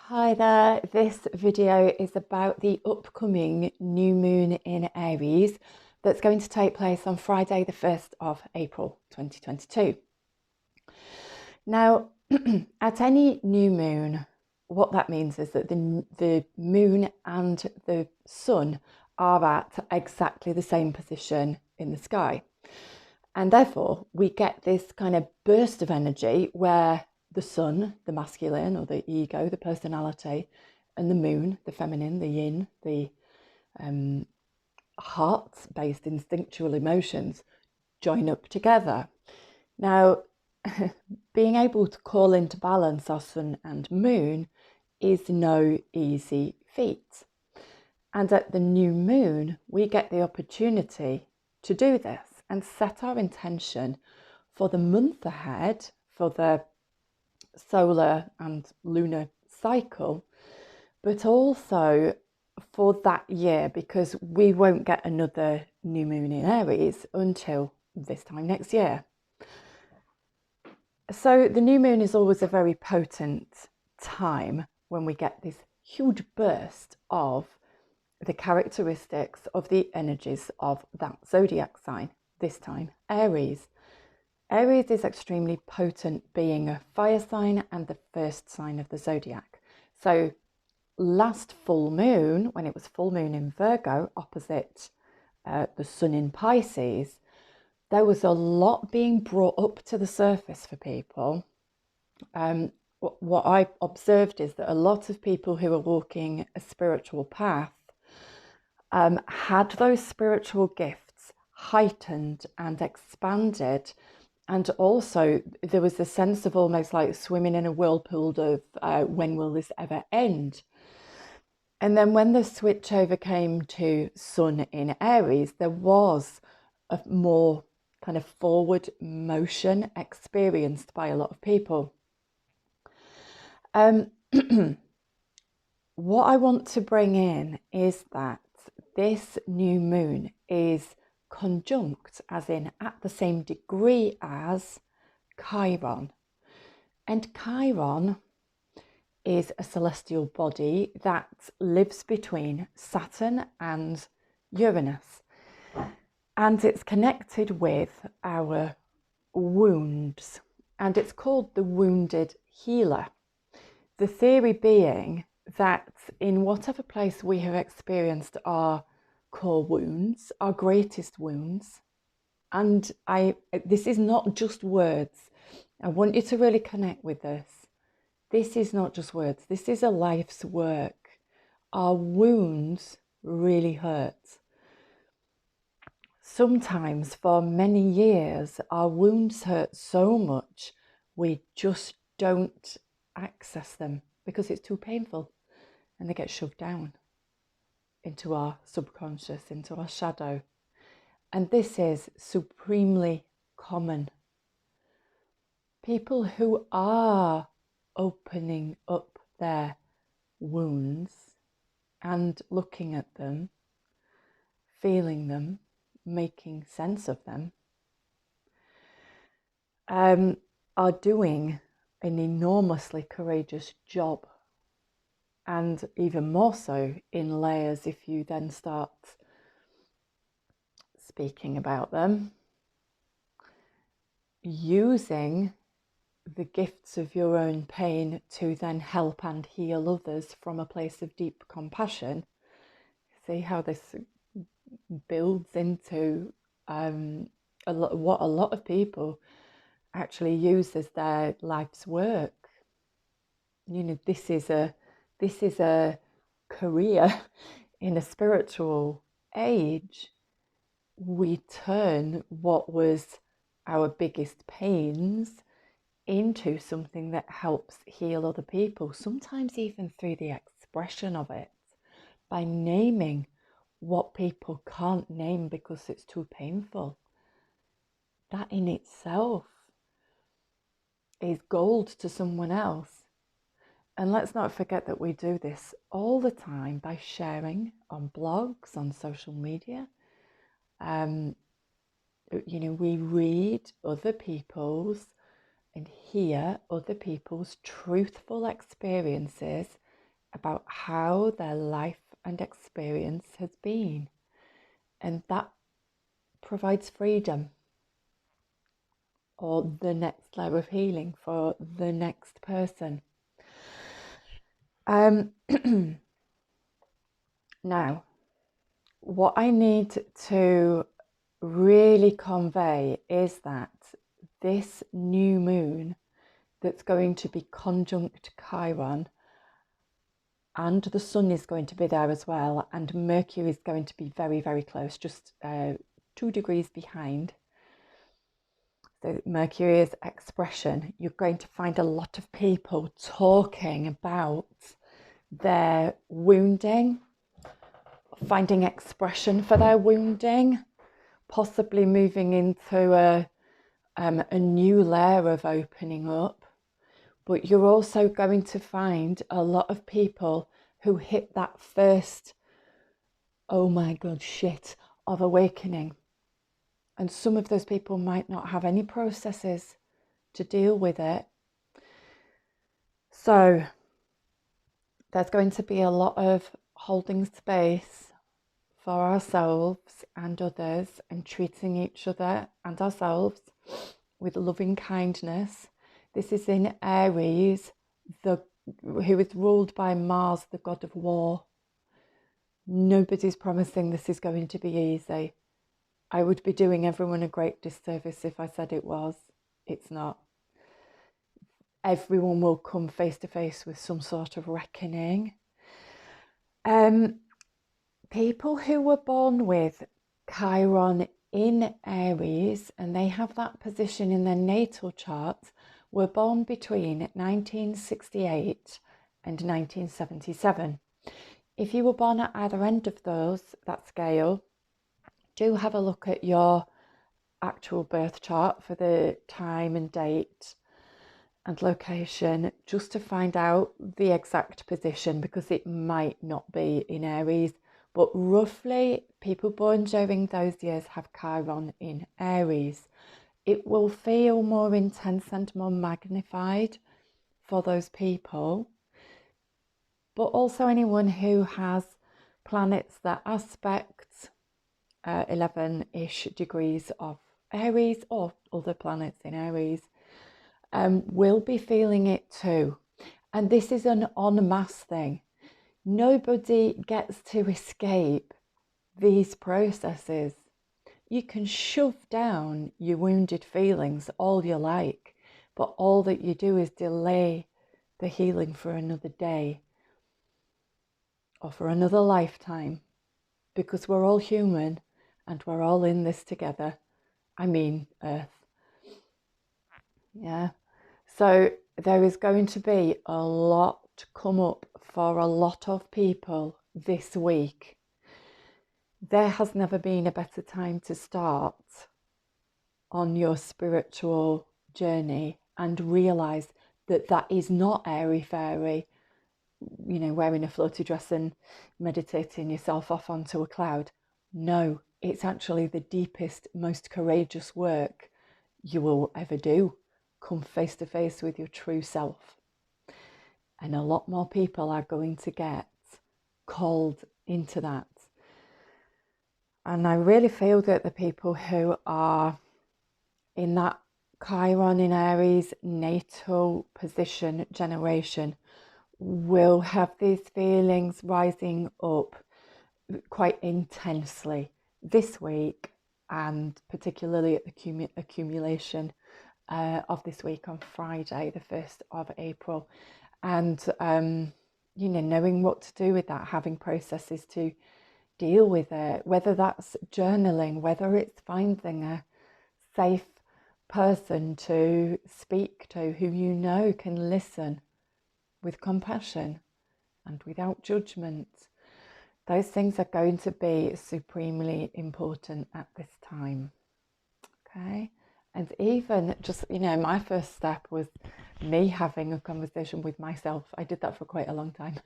Hi there, this video is about the upcoming new moon in Aries that's going to take place on Friday the 1st of April 2022. Now, at any new moon, what that means is that the moon and the sun are at exactly the same position in the sky. And therefore, we get this kind of burst of energy where the sun, the masculine or the ego, the personality, and the moon, the feminine, the yin, the heart-based instinctual emotions join up together. Now, being able to call into balance our sun and moon is no easy feat. And at the new moon, we get the opportunity to do this and set our intention for the month ahead, for the solar and lunar cycle, but also for that year, because we won't get another new moon in Aries until this time next year. So the new moon is always a very potent time when we get this huge burst of the characteristics of the energies of that zodiac sign, this time Aries. Aries is extremely potent, being a fire sign and the first sign of the zodiac. So last full moon, when it was full moon in Virgo opposite the sun in Pisces, there was a lot being brought up to the surface for people. What I observed is that a lot of people who are walking a spiritual path had those spiritual gifts heightened and expanded. And also there was a sense of almost like swimming in a whirlpool of when will this ever end? And then when the switch over came to sun in Aries, there was a more kind of forward motion experienced by a lot of people. What I want to bring in is that this new moon is conjunct, as in at the same degree as Chiron. And Chiron is a celestial body that lives between Saturn and Uranus. And it's connected with our wounds. And it's called the wounded healer. The theory being that in whatever place we have experienced our core wounds, our greatest wounds, and this is not just words. I want you to really connect with this. This is not just words. This is a life's work. Our wounds really hurt. Sometimes for many years, our wounds hurt so much we just don't access them because it's too painful, and they get shoved down into our subconscious, into our shadow. And this is supremely common. People who are opening up their wounds and looking at them, feeling them, making sense of them, are doing an enormously courageous job. And even more so in layers if you then start speaking about them, using the gifts of your own pain to then help and heal others from a place of deep compassion. See how this builds into what a lot of people actually use as their life's work. You know, this is a career in a spiritual age. We turn what was our biggest pains into something that helps heal other people, sometimes even through the expression of it, by naming what people can't name because it's too painful. That in itself is gold to someone else. And let's not forget that we do this all the time by sharing on blogs, on social media. You know, we read other people's and hear other people's truthful experiences about how their life and experience has been. And that provides freedom or the next layer of healing for the next person. Now, what I need to really convey is that this new moon that's going to be conjunct Chiron, and the sun is going to be there as well, and Mercury is going to be very, very close, just 2 degrees behind. So Mercurys Expression, you're going to find a lot of people talking about their wounding, finding expression for their wounding, possibly moving into a new layer of opening up. But you're also going to find a lot of people who hit that first, oh my God, shit of awakening. And some of those people might not have any processes to deal with it. So there's going to be a lot of holding space for ourselves and others, and treating each other and ourselves with loving kindness. This is in Aries, who is ruled by Mars, the god of war. Nobody's promising this is going to be easy. I would be doing everyone a great disservice if I said it was. It's not. Everyone will come face to face with some sort of reckoning. People who were born with Chiron in Aries, and they have that position in their natal chart, were born between 1968 and 1977. If you were born at either end of that scale, do have a look at your actual birth chart for the time and date and location, just to find out the exact position, because it might not be in Aries. But roughly, people born during those years have Chiron in Aries. It will feel more intense and more magnified for those people. But also anyone who has planets that aspect 11-ish degrees of Aries, or other planets in Aries, will be feeling it too. And this is an en masse thing. Nobody gets to escape these processes. You can shove down your wounded feelings all you like, but all that you do is delay the healing for another day or for another lifetime, because we're all human and we're all in this together. I mean, Earth. Yeah. So there is going to be a lot to come up for a lot of people this week. There has never been a better time to start on your spiritual journey and realize that that is not airy-fairy, you know, wearing a floaty dress and meditating yourself off onto a cloud. No, it's actually the deepest, most courageous work you will ever do. Come face to face with your true self. And a lot more people are going to get called into that. And I really feel that the people who are in that Chiron in Aries natal position generation will have these feelings rising up quite intensely this week, and particularly at the accumulation of this week on Friday, the 1st of April. And, you know, knowing what to do with that, having processes to deal with it, whether that's journaling, whether it's finding a safe person to speak to who you know can listen with compassion and without judgment. Those things are going to be supremely important at this time. Okay. And even just, you know, my first step was me having a conversation with myself. I did that for quite a long time,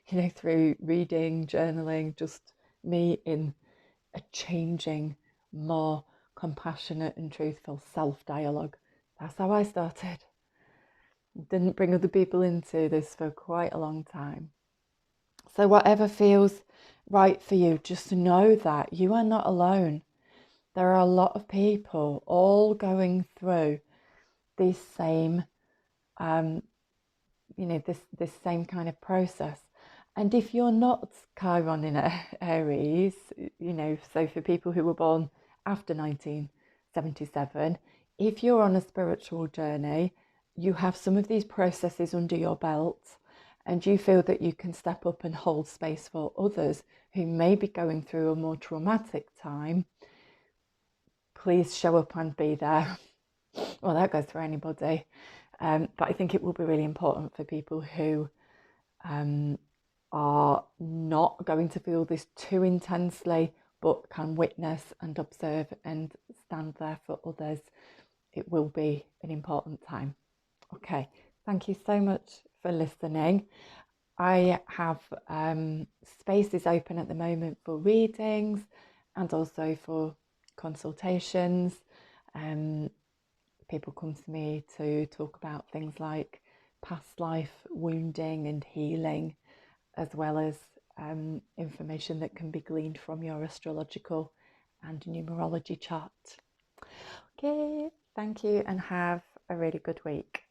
you know, through reading, journaling, just me in a changing, more compassionate and truthful self-dialogue. That's how I started. Didn't bring other people into this for quite a long time. So whatever feels right for you, just know that you are not alone. There are a lot of people all going through this same, this same kind of process. And if you're not Chiron in Aries, so for people who were born after 1977, if you're on a spiritual journey, you have some of these processes under your belt, and you feel that you can step up and hold space for others who may be going through a more traumatic time, please show up and be there. Well, that goes for anybody. But I think it will be really important for people who are not going to feel this too intensely, but can witness and observe and stand there for others. It will be an important time. Okay, thank you so much for listening. I have spaces open at the moment for readings and also for consultations. People come to me to talk about things like past life wounding and healing, as well as information that can be gleaned from your astrological and numerology chart. Okay, thank you and have a really good week.